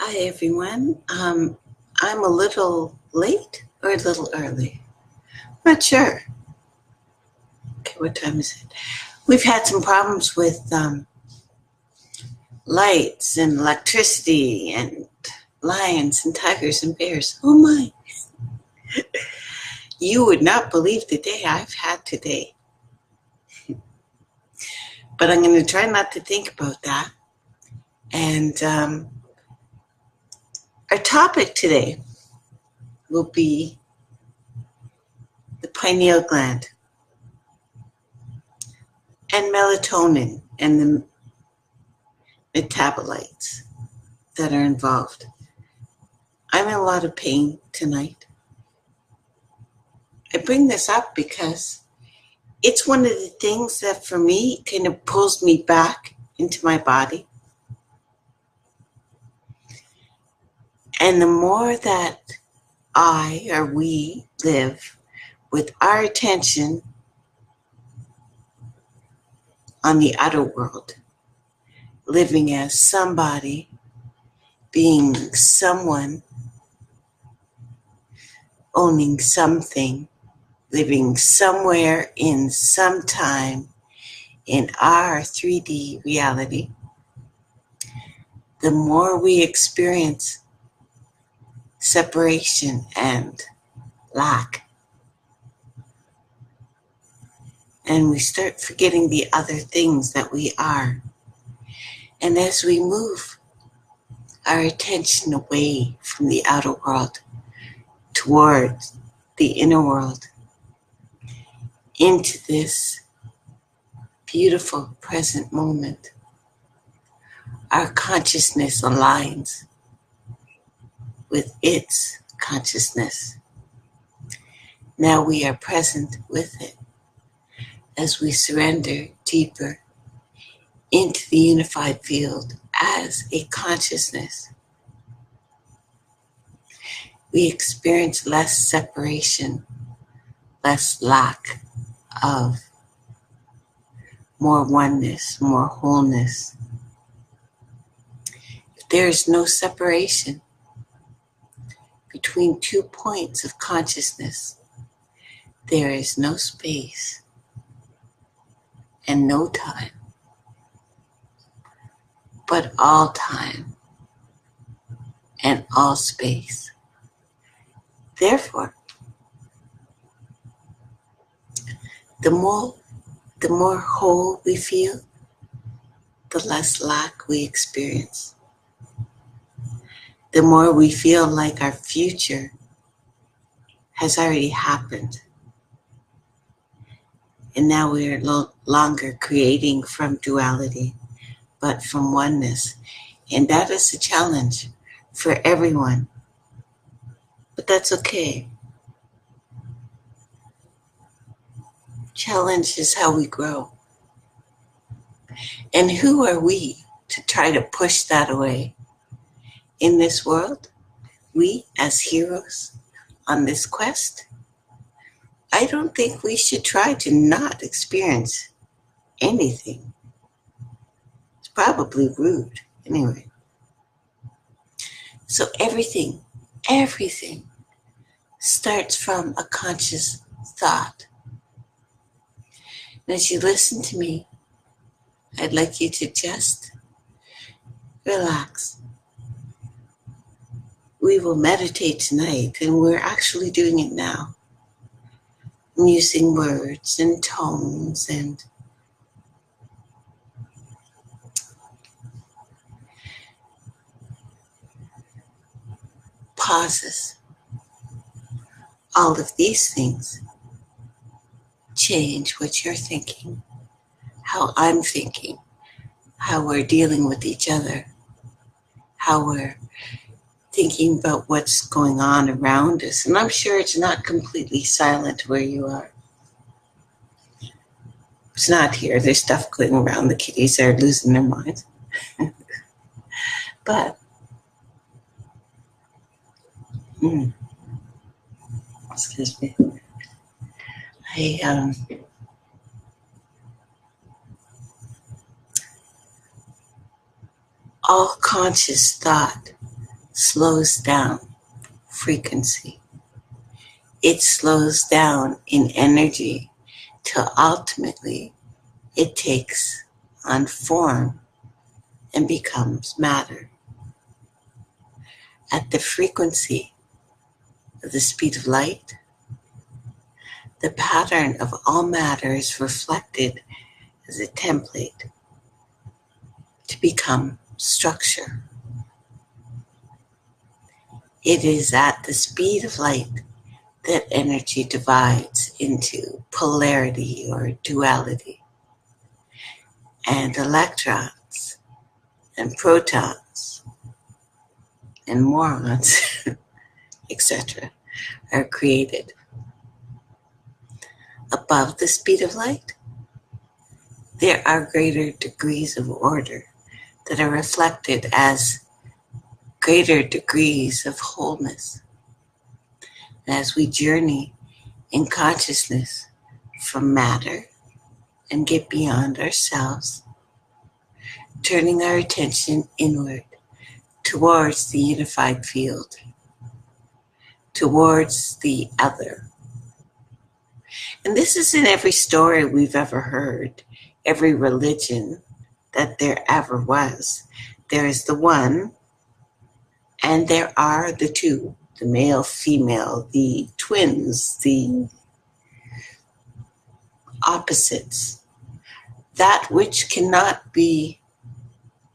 Hi, everyone. I'm a little late or a little early. I'm not sure. Okay, what time is it? We've had some problems with lights and electricity and lions and tigers and bears. Oh my. You would not believe the day I've had today. But I'm going to try not to think about that. And our topic today will be the pineal gland and melatonin and the metabolites that are involved. I'm in a lot of pain tonight. I bring this up because it's one of the things that for me kind of pulls me back into my body. And the more that I or we live with our attention on the outer world, living as somebody, being someone, owning something, living somewhere in some time in our 3D reality, the more we experience separation and lack. And we start forgetting the other things that we are. And as we move our attention away from the outer world towards the inner world, into this beautiful present moment, our consciousness aligns with its consciousness. Now we are present with it as we surrender deeper into the unified field as a consciousness. We experience less separation, less lack of, more oneness, more wholeness. If there is no separation between 2 points of consciousness, there is no space and no time, but all time and all space. Therefore, the more whole we feel, the less lack we experience. The more we feel like our future has already happened. And now we are no longer creating from duality, but from oneness. And that is a challenge for everyone. But that's okay. Challenge is how we grow. And who are we to try to push that away? In this world, we as heroes on this quest, I don't think we should try to not experience anything. It's probably rude anyway. So everything starts from a conscious thought. And as you listen to me, I'd like you to just relax. We will meditate tonight, and we're actually doing it now. I'm using words and tones and pauses. All of these things change what you're thinking, how I'm thinking, how we're dealing with each other, how we're thinking about what's going on around us. And I'm sure it's not completely silent where you are. It's not here. There's stuff going around. The kitties are losing their minds. But, excuse me. All conscious thought slows down frequency. It slows down in energy till ultimately it takes on form and becomes matter. At the frequency of the speed of light, the pattern of all matter is reflected as a template to become structure. It is at the speed of light that energy divides into polarity or duality, and electrons and protons and morons, etc., are created. Above the speed of light, there are greater degrees of order that are reflected as greater degrees of wholeness. And as we journey in consciousness from matter and get beyond ourselves, turning our attention inward towards the unified field, towards the other. And this is in every story we've ever heard, every religion that there ever was. There is the one, and there are the two, the male, female, the twins, the opposites, that which cannot be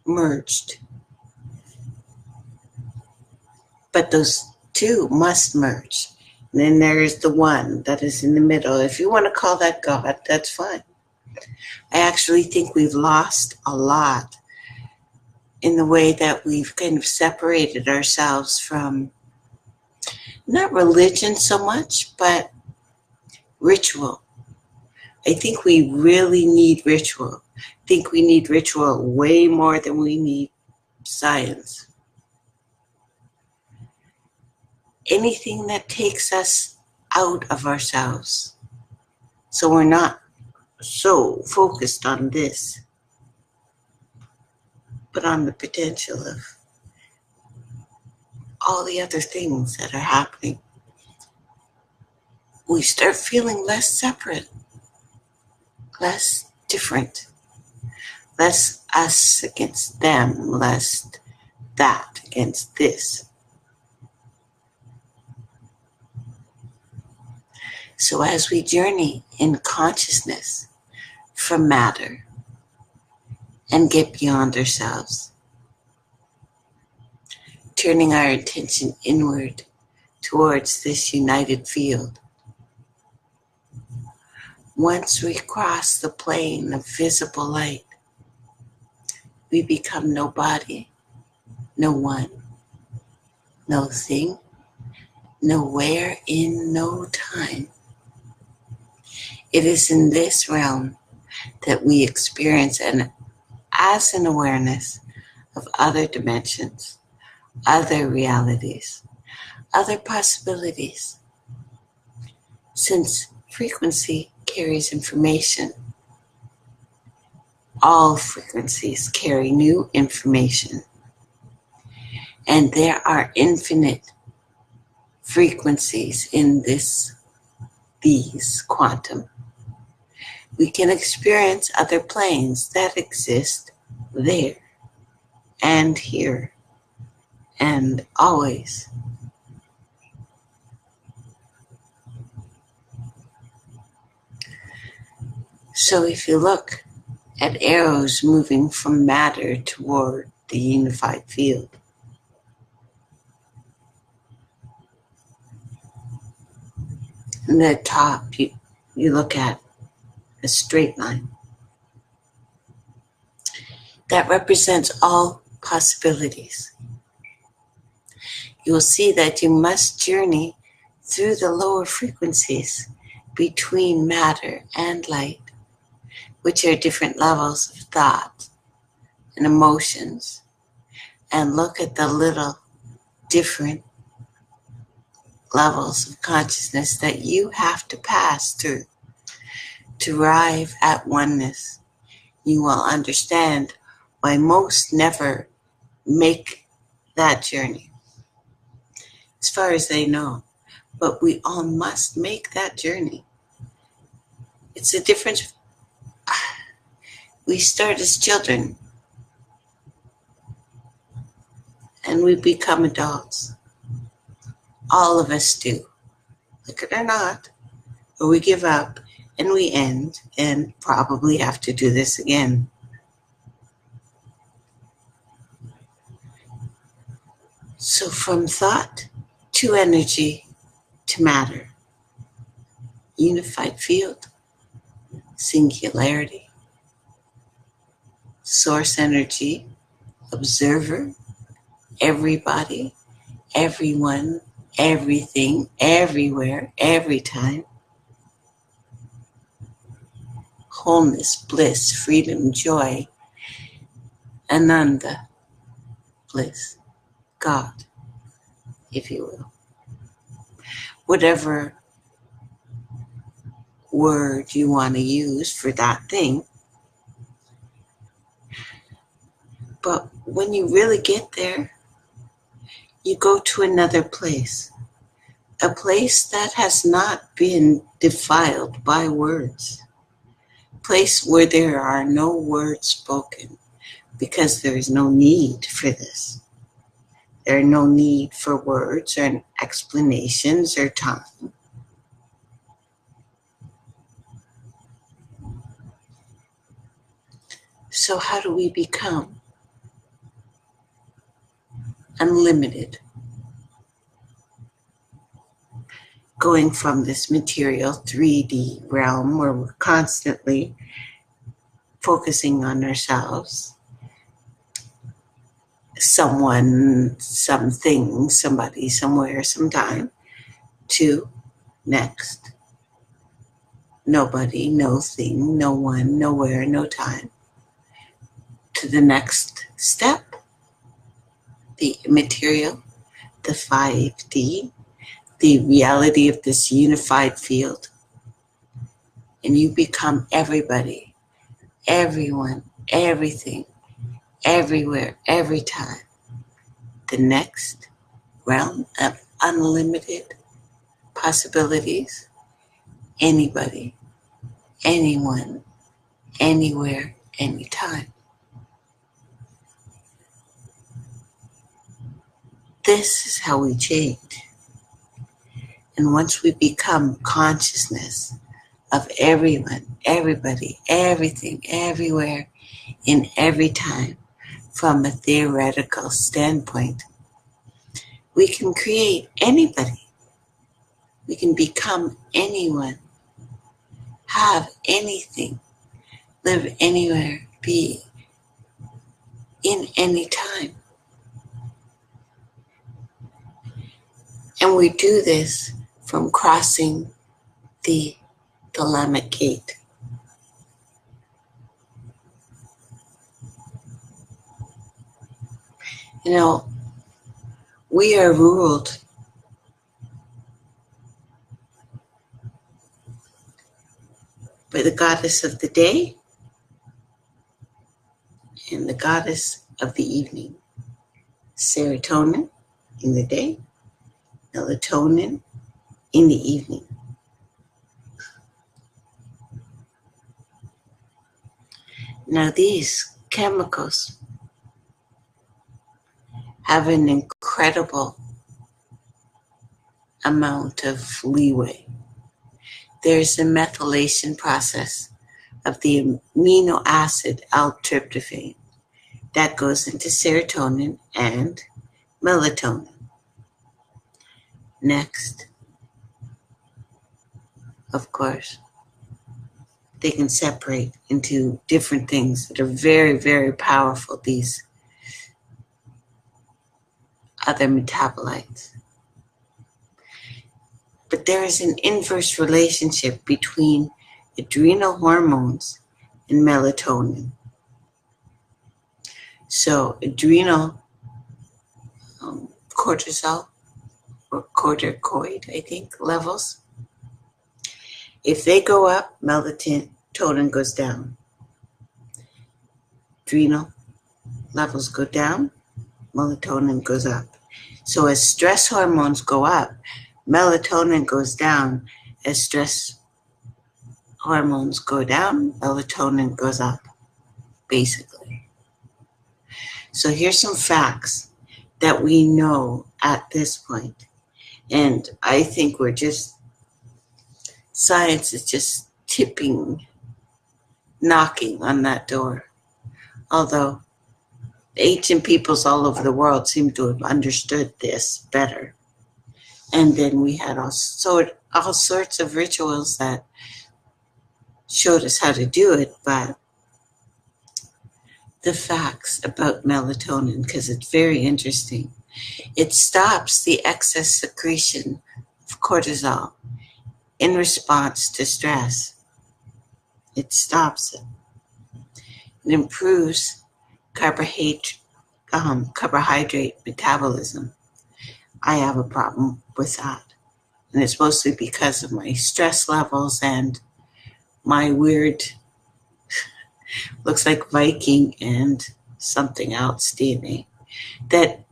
merged. But those two must merge. And then there is the one that is in the middle. If you want to call that God, that's fine. I actually think we've lost a lot in the way that we've kind of separated ourselves from not religion so much, but ritual. I think we really need ritual. I think we need ritual way more than we need science. Anything that takes us out of ourselves, so we're not so focused on this, but on the potential of all the other things that are happening. We start feeling less separate, less different, less us against them, less that against this. So as we journey in consciousness from matter and get beyond ourselves, turning our attention inward towards this united field, once we cross the plane of visible light, we become nobody, no one, no thing, nowhere in no time. It is in this realm that we experience as an awareness of other dimensions, other realities, other possibilities. Since frequency carries information, all frequencies carry new information, and there are infinite frequencies in these quantum. We can experience other planes that exist there and here and always. So if you look at arrows moving from matter toward the unified field, in the top you look at a straight line that represents all possibilities. You will see that you must journey through the lower frequencies between matter and light, which are different levels of thought and emotions, and look at the little different levels of consciousness that you have to pass through to arrive at oneness. You will understand why most never make that journey. as far as they know. But we all must make that journey. It's a difference. We start as children and we become adults. All of us do, like it or not, or we give up and we end and probably have to do this again. So from thought to energy to matter, unified field, singularity, source energy, observer, everybody, everyone, everything, everywhere, every time. Wholeness, bliss, freedom, joy, Ananda, bliss, God, if you will. Whatever word you want to use for that thing. But when you really get there, you go to another place, a place that has not been defiled by words, a place where there are no words spoken, because there is no need for this. There are no need for words or explanations or time. So how do we become unlimited? Going from this material 3D realm where we're constantly focusing on ourselves, someone, something, somebody, somewhere, sometime, to next. Nobody, no thing, no one, nowhere, no time. To the next step, the immaterial, the 5D, the reality of this unified field. And you become everybody, everyone, everything, everywhere, every time. The next realm of unlimited possibilities. Anybody, anyone, anywhere, anytime. This is how we change. And once we become consciousness of everyone, everybody, everything, everywhere, in every time, from a theoretical standpoint, we can create anybody. We can become anyone, have anything, live anywhere, be in any time. And we do this from crossing the thalamic gate. You know, we are ruled by the goddess of the day and the goddess of the evening. Serotonin in the day, melatonin in the evening. Now these chemicals have an incredible amount of leeway. There's a methylation process of the amino acid L-tryptophan that goes into serotonin and melatonin. Next, of course, they can separate into different things that are very, very powerful, these other metabolites. But there is an inverse relationship between adrenal hormones and melatonin. So adrenal cortisol or corticoid, I think, levels, if they go up, melatonin goes down. Adrenal levels go down, melatonin goes up. So as stress hormones go up, melatonin goes down. As stress hormones go down, melatonin goes up, basically. So here's some facts that we know at this point. And I think science is just knocking on that door. Although ancient peoples all over the world seem to have understood this better. And then we had all sorts of rituals that showed us how to do it, but the facts about melatonin, because it's very interesting. It stops the excess secretion of cortisol in response to stress. It stops it. It improves carbohydrate metabolism. I have a problem with that. And it's mostly because of my stress levels and my weird, looks like Viking and something else DNA that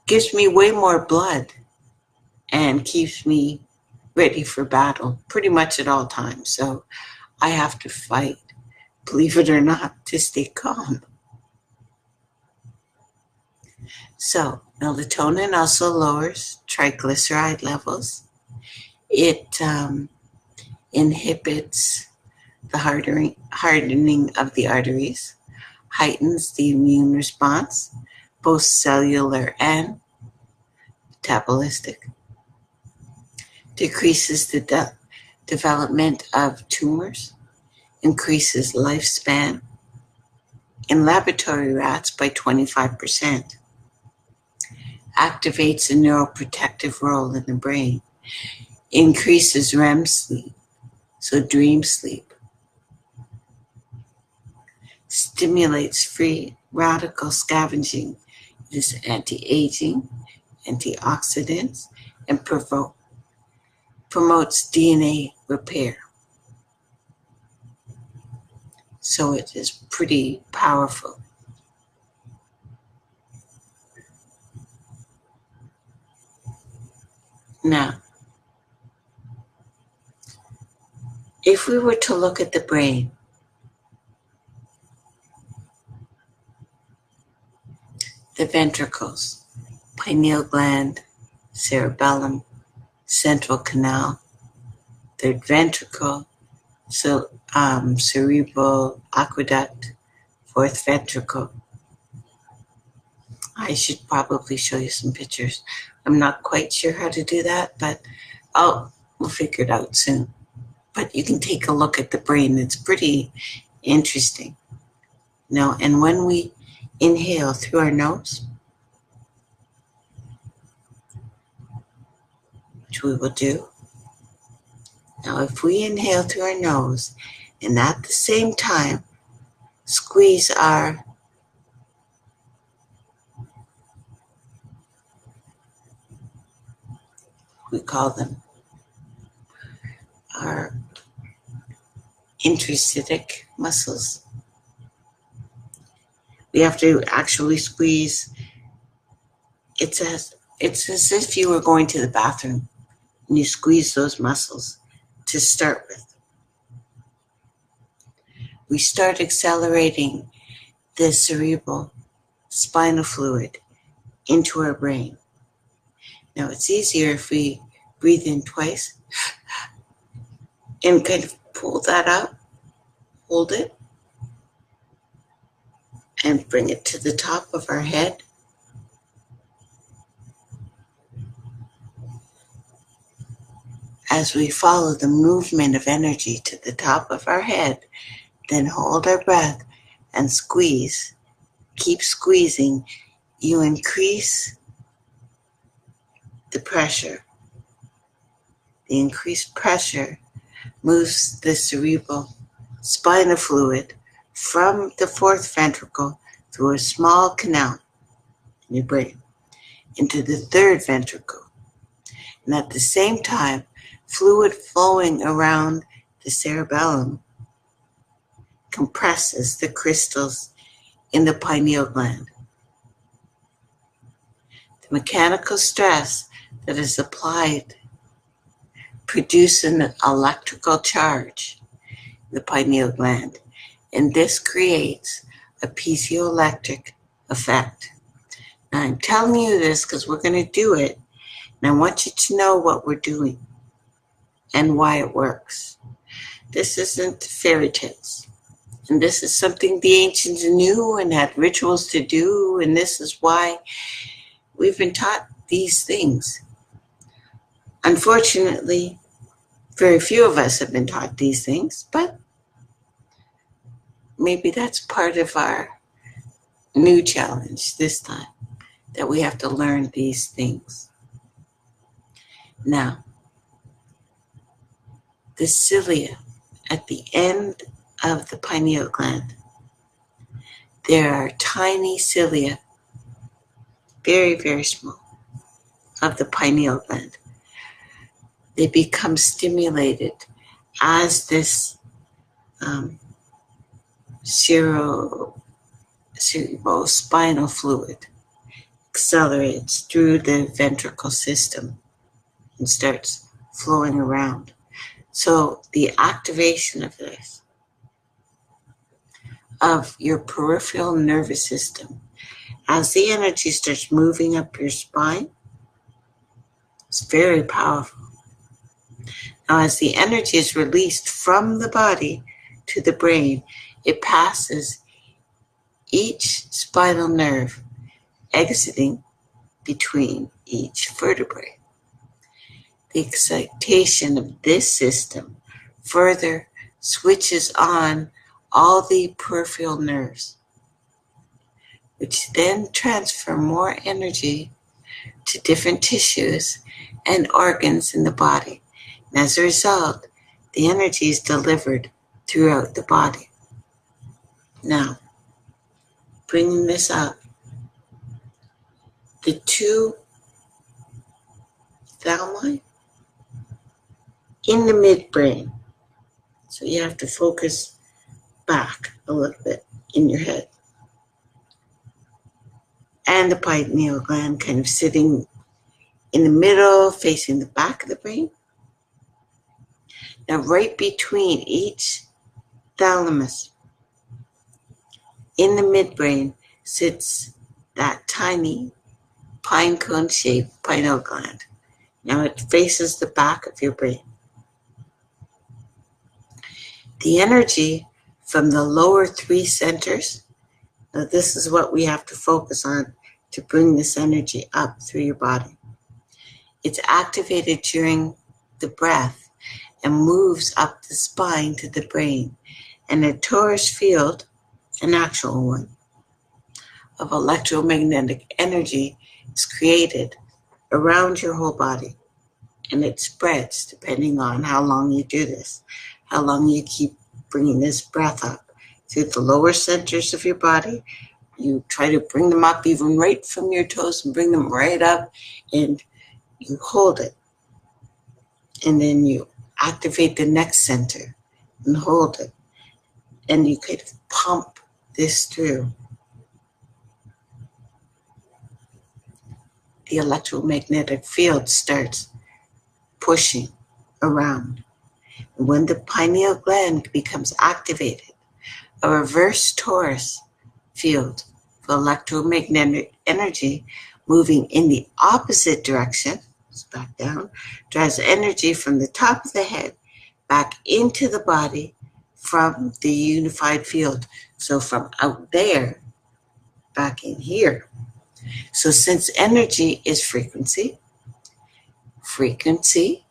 gives me way more blood and keeps me ready for battle pretty much at all times. So I have to fight, believe it or not, to stay calm. So melatonin also lowers triglyceride levels. It inhibits the hardening of the arteries, heightens the immune response, both cellular and metabolistic, decreases the development of tumors, increases lifespan in laboratory rats by 25%, activates a neuroprotective role in the brain, increases REM sleep, so dream sleep, stimulates free radical scavenging. It is anti-aging, antioxidants, and promotes DNA repair. So it is pretty powerful. Now, if we were to look at the brain, the ventricles, pineal gland, cerebellum, central canal, third ventricle, cerebral aqueduct, fourth ventricle. I should probably show you some pictures. I'm not quite sure how to do that, but we'll figure it out soon. But you can take a look at the brain. It's pretty interesting. Now, and when we inhale through our nose, which we will do. Now, if we inhale through our nose and at the same time squeeze we call them our intracitic muscles. We have to actually squeeze. It's as if you were going to the bathroom and you squeeze those muscles to start with. We start accelerating the cerebral spinal fluid into our brain. Now it's easier if we breathe in twice and kind of pull that up, hold it, and bring it to the top of our head. As we follow the movement of energy to the top of our head, then hold our breath and squeeze. Keep squeezing. You increase the pressure. The increased pressure moves the cerebral spinal fluid from the fourth ventricle through a small canal in your brain into the third ventricle. And at the same time, fluid flowing around the cerebellum compresses the crystals in the pineal gland. Mechanical stress that is applied produces an electrical charge in the pineal gland, and this creates a piezoelectric effect. Now, I'm telling you this because we're going to do it, and I want you to know what we're doing and why it works. This isn't fairy tales. And this is something the ancients knew and had rituals to do, and this is why we've been taught these things. Unfortunately, very few of us have been taught these things, but maybe that's part of our new challenge this time, that we have to learn these things. Now, the cilia at the end of the pineal gland, there are tiny cilia, very, very small, of the pineal gland. They become stimulated as this cerebrospinal fluid accelerates through the ventricle system and starts flowing around. So the activation of this, of your peripheral nervous system, as the energy starts moving up your spine, it's very powerful. Now, as the energy is released from the body to the brain, it passes each spinal nerve, exiting between each vertebrae. The excitation of this system further switches on all the peripheral nerves, which then transfer more energy to different tissues and organs in the body. And as a result, the energy is delivered throughout the body. Now, bringing this up, the two thalami in the midbrain, so you have to focus back a little bit in your head, and the pineal gland kind of sitting in the middle, facing the back of the brain. Now, right between each thalamus in the midbrain sits that tiny pine cone shaped pineal gland. Now it faces the back of your brain. The energy from the lower three centers, now this is what we have to focus on to bring this energy up through your body. It's activated during the breath and moves up the spine to the brain, and a torus field, an actual one, of electromagnetic energy is created around your whole body, and it spreads depending on how long you do this, how long you keep bringing this breath up through the lower centers of your body. You try to bring them up even right from your toes and bring them right up, and you hold it, and then you activate the next center and hold it, and you kind of pump this through. The electromagnetic field starts pushing around. And when the pineal gland becomes activated, a reverse torus field of electromagnetic energy moving in the opposite direction, back down, drives energy from the top of the head back into the body from the unified field. So from out there, back in here. So since energy is frequency, frequency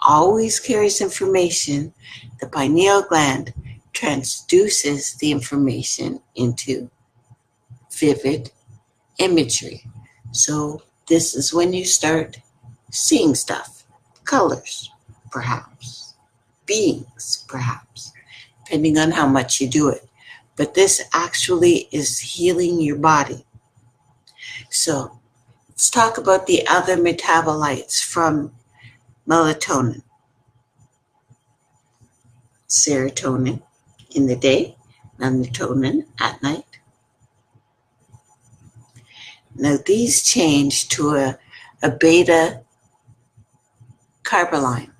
always carries information. The pineal gland transduces the information into vivid imagery. So this is when you start seeing stuff, colors, perhaps, beings, perhaps, depending on how much you do it. But this actually is healing your body. So let's talk about the other metabolites from melatonin. Serotonin in the day, melatonin at night. Now these change to a beta carboline.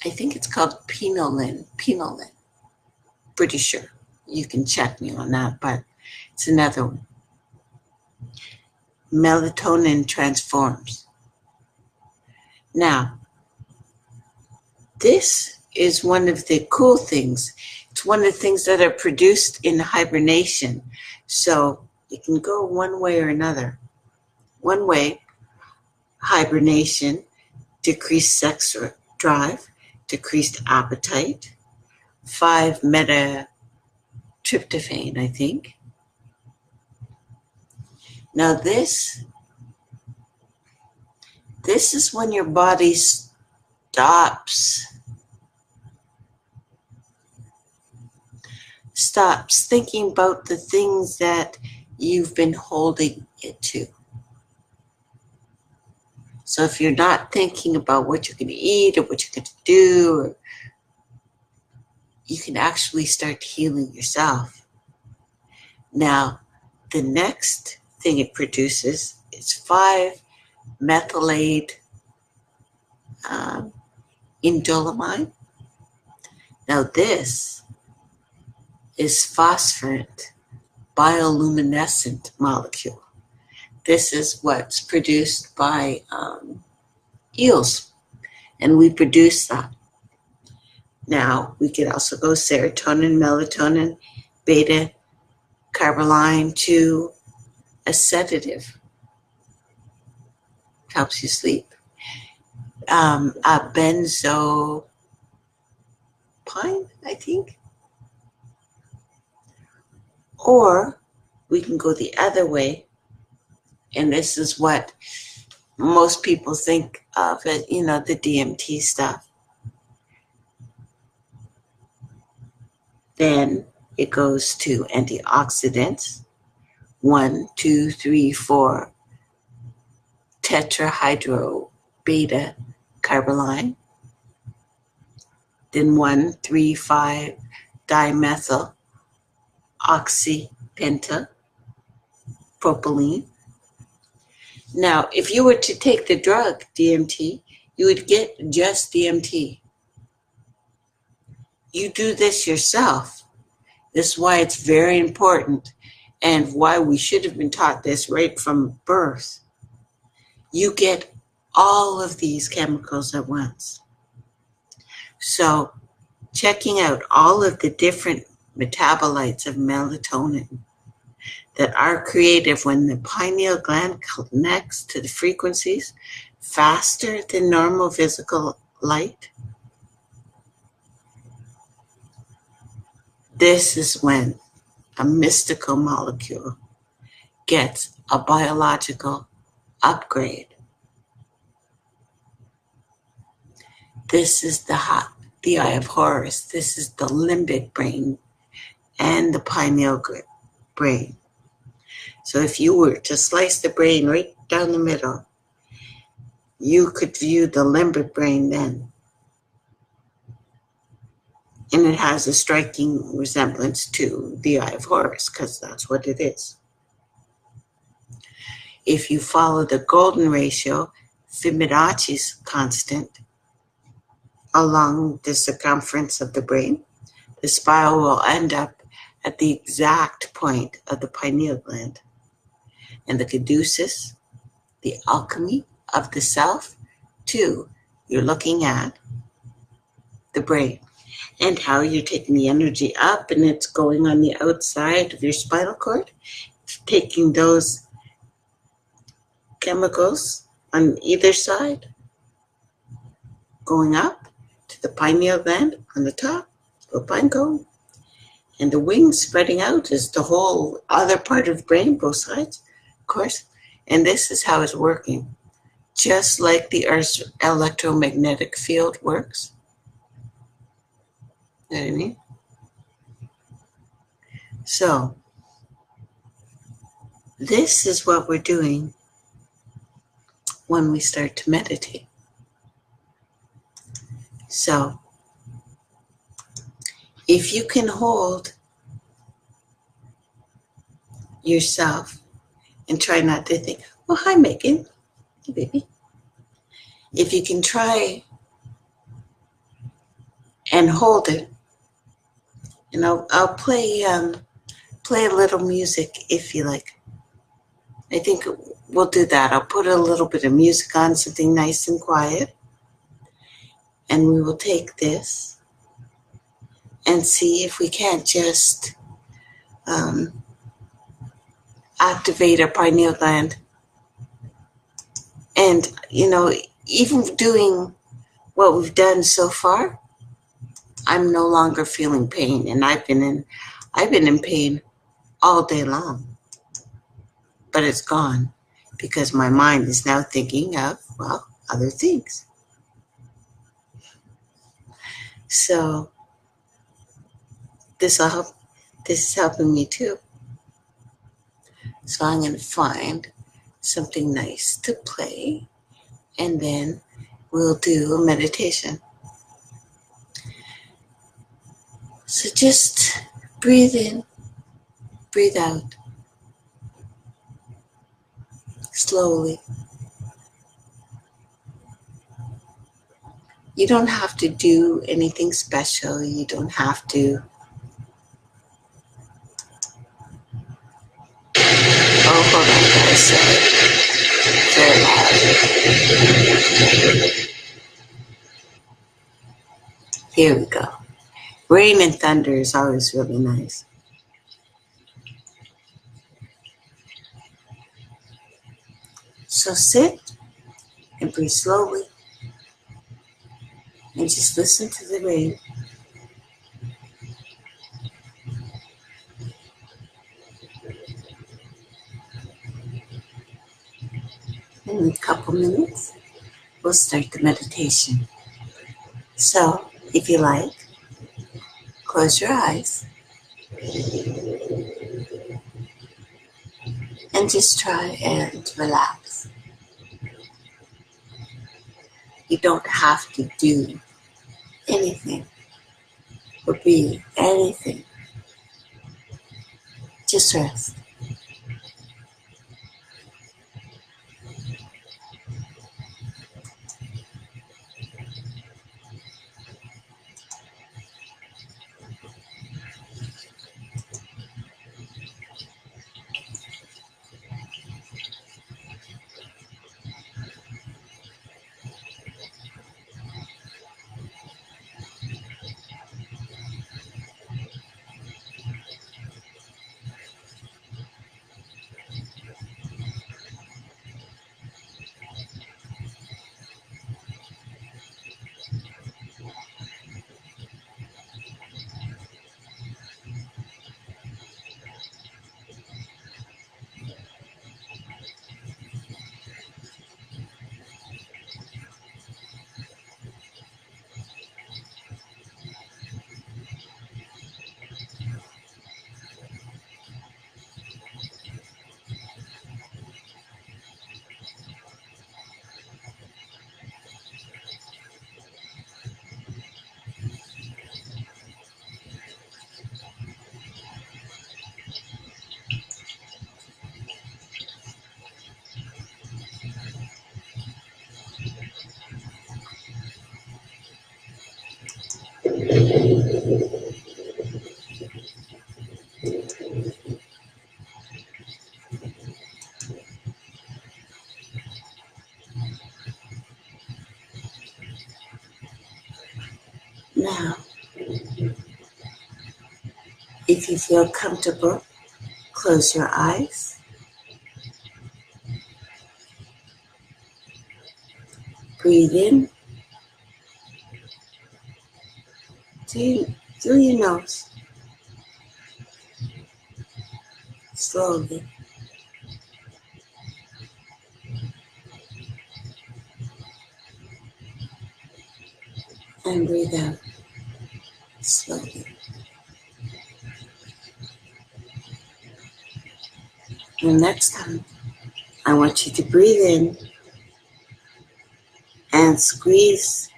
I think it's called Pineal Gland. Pretty sure. You can check me on that, but it's another one. Melatonin transforms. Now, this is one of the cool things. It's one of the things that are produced in hibernation. So it can go one way or another. One way, hibernation, decreased sex drive, decreased appetite, 5-metryptophan, I think. Now this is when your body stops thinking about the things that you've been holding it to. So if you're not thinking about what you're going to eat or what you're going to do, you can actually start healing yourself. Now, the next thing it produces is 5-methylate indolamine. Now this is phosphorant bioluminescent molecule. This is what's produced by eels, and we produce that. Now, we could also go serotonin, melatonin, beta carboline to a sedative. Helps you sleep. A benzopine, I think. Or we can go the other way, and this is what most people think of it, the DMT stuff. Then it goes to antioxidants, 1, 2, 3, 4 tetrahydro beta carboline, then 1, 3, 5 dimethyl oxypenta propylene. Now, if you were to take the drug DMT, you would get just DMT. You do this yourself. This is why it's very important and why we should have been taught this right from birth. You get all of these chemicals at once. So checking out all of the different metabolites of melatonin that are created when the pineal gland connects to the frequencies faster than normal physical light. This is when a mystical molecule gets a biological upgrade. This is the eye of Horus. This is the limbic brain and the pineal brain. So if you were to slice the brain right down the middle, you could view the limbic brain then. And it has a striking resemblance to the eye of Horus, because that's what it is. If you follow the golden ratio, Fibonacci's constant, along the circumference of the brain, the spiral will end up at the exact point of the pineal gland. And the caduceus, the alchemy of the self, too, you're looking at the brain and how you're taking the energy up and it's going on the outside of your spinal cord, taking those chemicals on either side, going up to the pineal gland on the top, the pine cone, and the wings spreading out is the whole other part of the brain, both sides, of course. And this is how it's working, just like the Earth's electromagnetic field works. You know what I mean? So, this is what we're doing when we start to meditate. So, if you can hold yourself and try not to think, oh, hi, Megan. Hey, baby. If you can try and hold it, and I'll play a little music if you like. I think we'll do that. I'll put a little bit of music on, something nice and quiet, and we will take this and see if we can't just activate our pineal gland. And, even doing what we've done so far, I'm no longer feeling pain. And I've been in pain all day long. But it's gone because my mind is now thinking of, well, other things. So this will help. This is helping me too. So I'm going to find something nice to play, and then we'll do a meditation. So just breathe in, breathe out, slowly. You don't have to do anything special. You don't have to. Oh, hold on, guys. Sorry. Very loud. Here we go. Rain and thunder is always really nice. So sit and breathe slowly and just listen to the rain. In a couple minutes, we'll start the meditation. So, if you like, close your eyes and just try and relax. You don't have to do anything or be anything. Just rest. Now, if you feel comfortable, close your eyes. Breathe in through your nose, slowly. And breathe out, slowly. And next time, I want you to breathe in and squeeze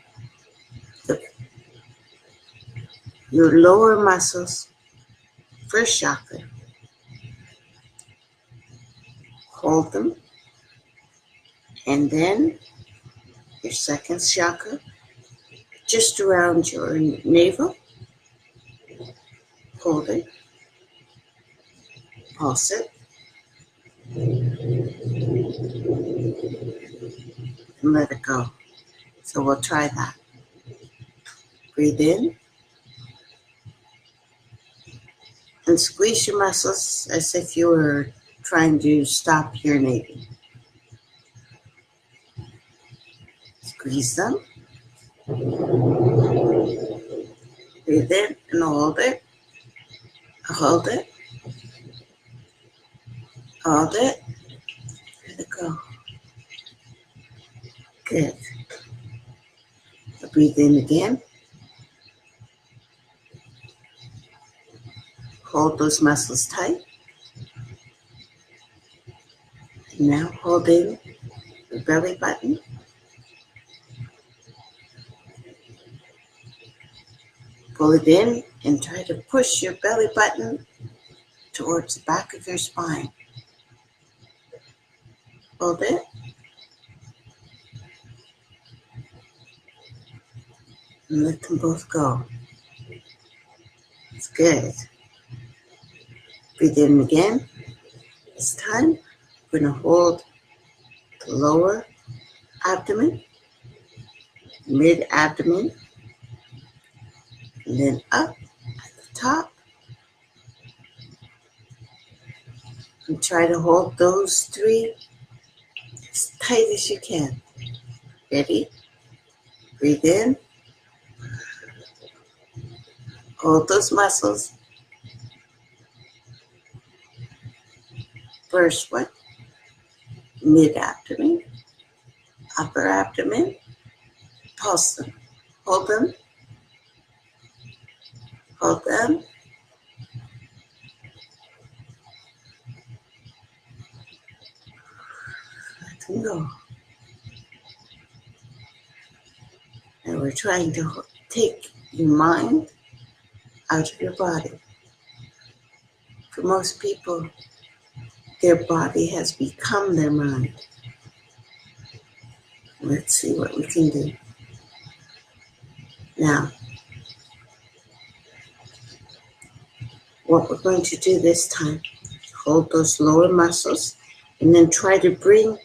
your lower muscles, first chakra. hold them. And then your second chakra, just around your navel. Hold it. Pulse it. And let it go. So we'll try that. Breathe in. And squeeze your muscles as if you were trying to stop urinating. Squeeze them. Breathe in and hold it. Hold it. Hold it. Let it go. Good. Breathe in again. Hold those muscles tight. And now hold in the belly button. Pull it in and try to push your belly button towards the back of your spine. Hold it. And let them both go. It's good. Breathe in again. This time, we're going to hold the lower abdomen, mid-abdomen, and then up at the top. And try to hold those three as tight as you can. Ready? Breathe in. Hold those muscles. First one, mid-abdomen, upper abdomen. Pulse them. Hold them. Hold them. Let them go. And we're trying to take your mind out of your body. For most people, their body has become their mind. Let's see what we can do. Now, what we're going to do this time, hold those lower muscles and then try to bring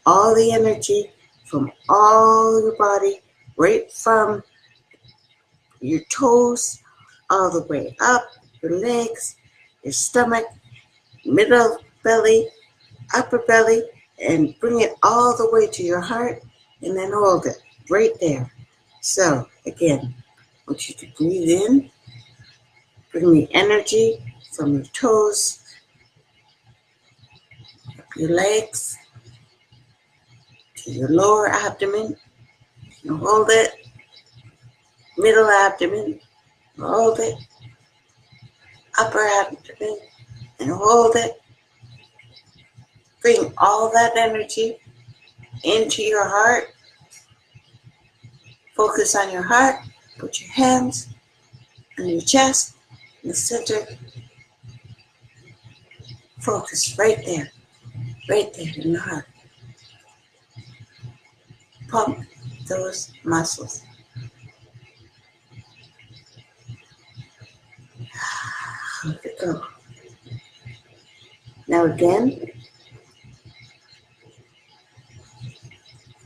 all the energy from all your body, right from your toes, all the way up, your legs, your stomach, middle belly, upper belly, and bring it all the way to your heart, and then hold it right there. So, again, I want you to breathe in, bring the energy from your toes, up your legs, to your lower abdomen, and hold it, middle abdomen, hold it, upper abdomen, and hold it. Bring all that energy into your heart. Focus on your heart. Put your hands on your chest, in the center. Focus right there in the heart. Pump those muscles. Let it go. Now again,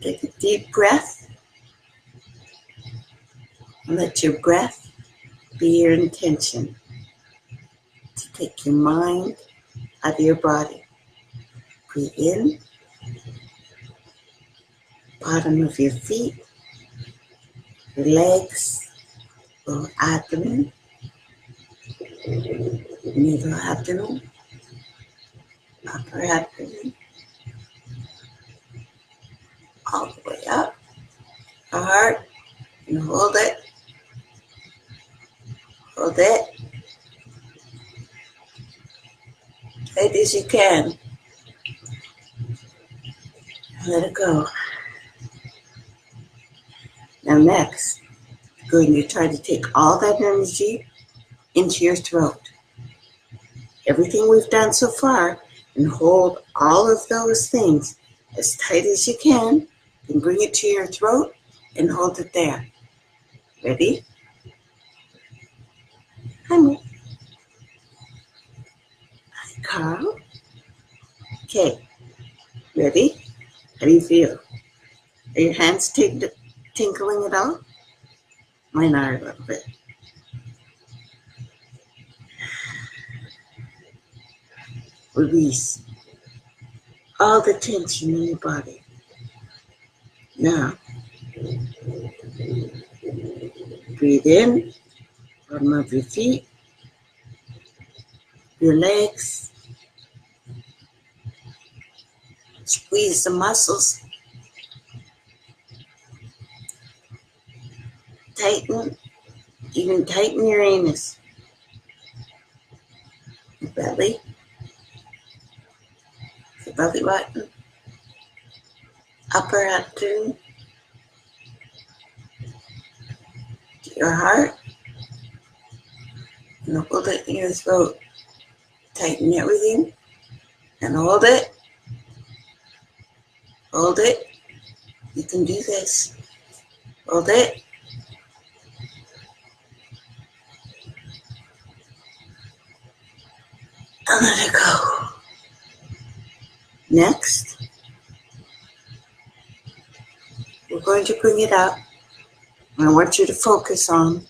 take a deep breath. And let your breath be your intention to take your mind out of your body. Breathe in, bottom of your feet, your legs, lower abdomen, middle abdomen, upper abdomen, all the way up, the heart, and hold it. Hold it. Tight as you can. Let it go. Now next, you're going to try to take all that energy into your throat. Everything we've done so far and hold all of those things as tight as you can, and bring it to your throat and hold it there. Ready? Hi, Carl. Okay, ready? How do you feel? Are your hands tinkling at all? Mine are a little bit. Release all the tension in your body. Now, breathe in, bottom of your feet, your legs. Squeeze the muscles. Tighten, even tighten your anus. Your belly, your belly button, upper abdomen, your heart, and hold it in your throat. Tighten everything and hold it. Hold it. You can do this. Hold it. And let it go. Next, we're going to bring it up. And I want you to focus on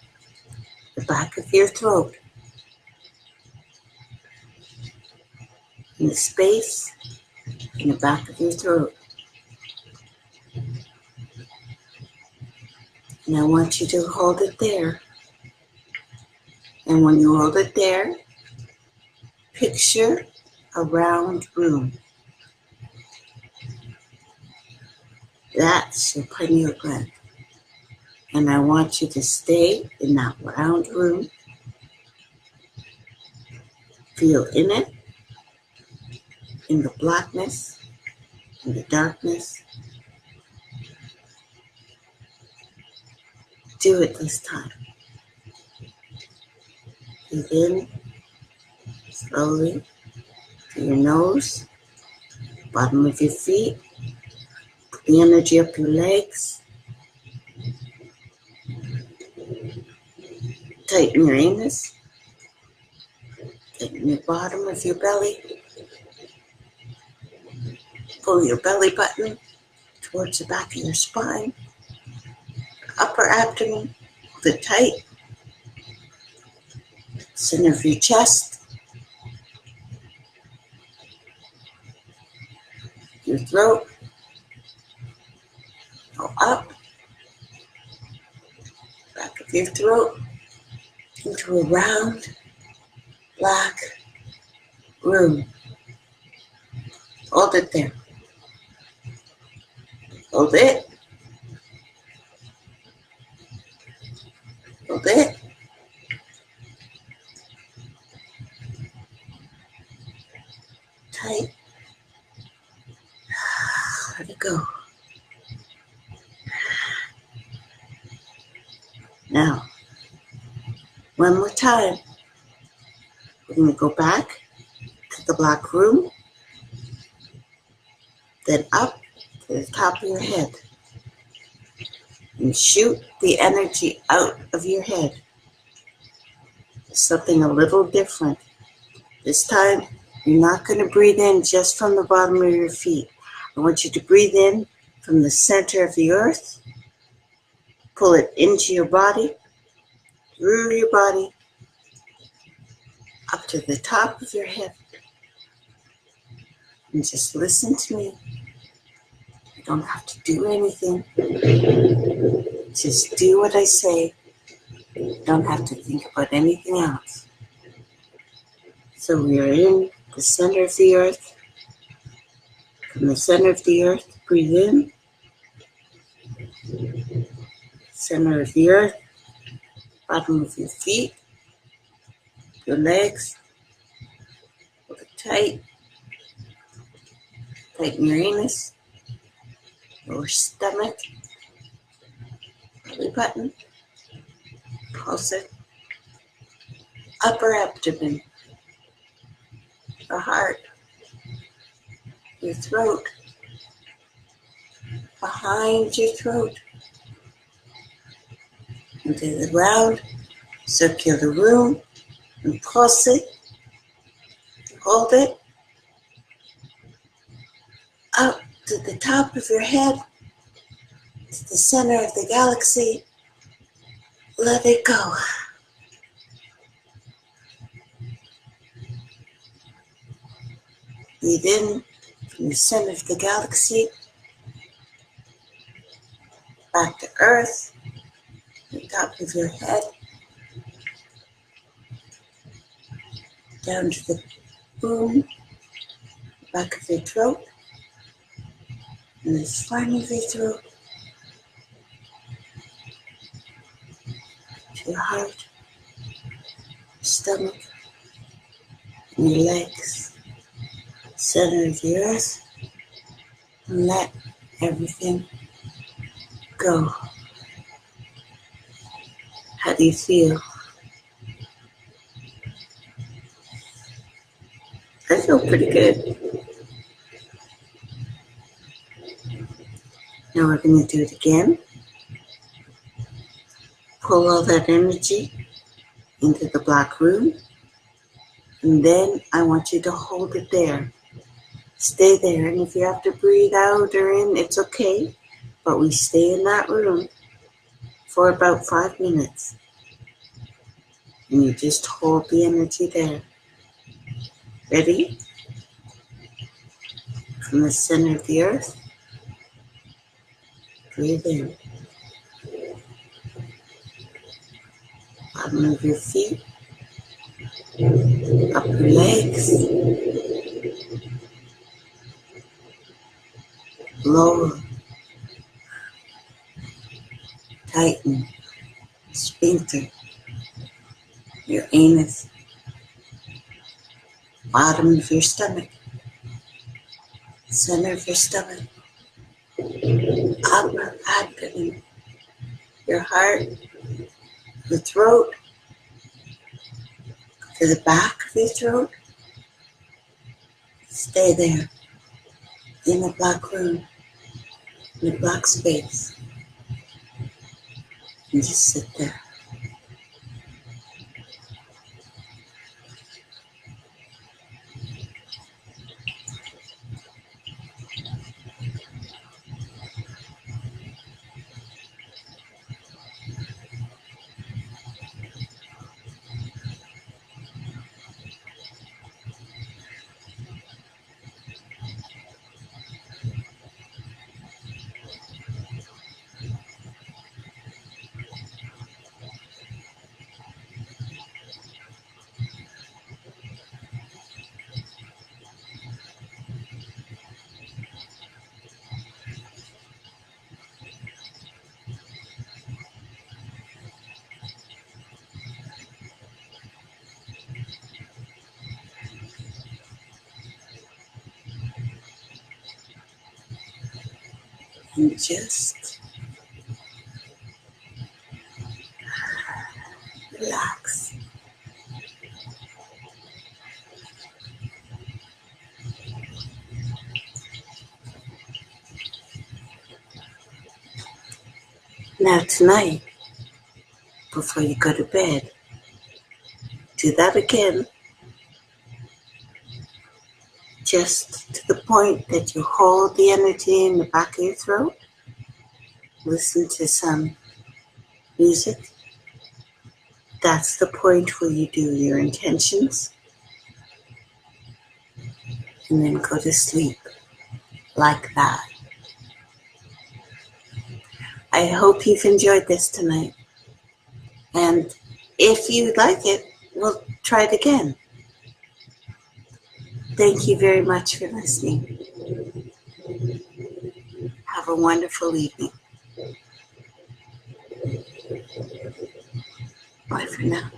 the back of your throat. In the space in the back of your throat. And I want you to hold it there. And when you hold it there, picture a round room. That's your pineal gland. And I want you to stay in that round room. Feel in it, in the blackness, in the darkness. Do it this time. Breathe in slowly through your nose, bottom of your feet. Put the energy up your legs. Tighten your anus. Tighten your bottom of your belly. Pull your belly button towards the back of your spine. Upper abdomen, hold it tight. Center of your chest. Your throat. Go up. Back of your throat. Into a round, black room. Hold it there. Hold it. Hold it. Tight. Let it go. Now, one more time. We're going to go back to the black room, then up to the top of your head. And shoot the energy out of your head. Something a little different. This time, you're not going to breathe in just from the bottom of your feet. I want you to breathe in from the center of the earth. Pull it into your body, through your body, up to the top of your head. And just listen to me. You don't have to do anything. Just do what I say. You don't have to think about anything else. So we are in the center of the earth. From the center of the earth, breathe in. Center of the earth, bottom of your feet, your legs. Hold it tight. Tighten your anus, lower stomach, belly button, pulse it, upper abdomen, the heart, your throat, behind your throat, into the round circular room, and pulse it, hold it, up to the top of your head, to the center of the galaxy. Let it go. Breathe in from the center of the galaxy, back to Earth, the top of your head, down to the boom, back of your throat, and the front of your throat, to your heart, your stomach, and your legs, center of the earth, and let everything go. How do you feel? I feel pretty good. Now we're going to do it again. Pull all that energy into the black room, and then I want you to hold it there. Stay there, and if you have to breathe out or in, it's okay, but we stay in that room for about 5 minutes, and you just hold the energy there. Ready? From the center of the earth, breathe in. Bottom of your feet, up your legs, lower, tighten, sphincter, your anus, bottom of your stomach, center of your stomach, upper abdomen, your heart, your throat, to the back of your throat. Stay there, in the black room, in the black space, and just sit there. And just relax. Now tonight, before you go to bed, do that again, just to the point that you hold the energy in the back of your throat. Listen to some music. That's the point where you do your intentions, and then go to sleep like that. I hope you've enjoyed this tonight, and if you like it, we'll try it again. Thank you very much for listening. Have a wonderful evening. Bye for now.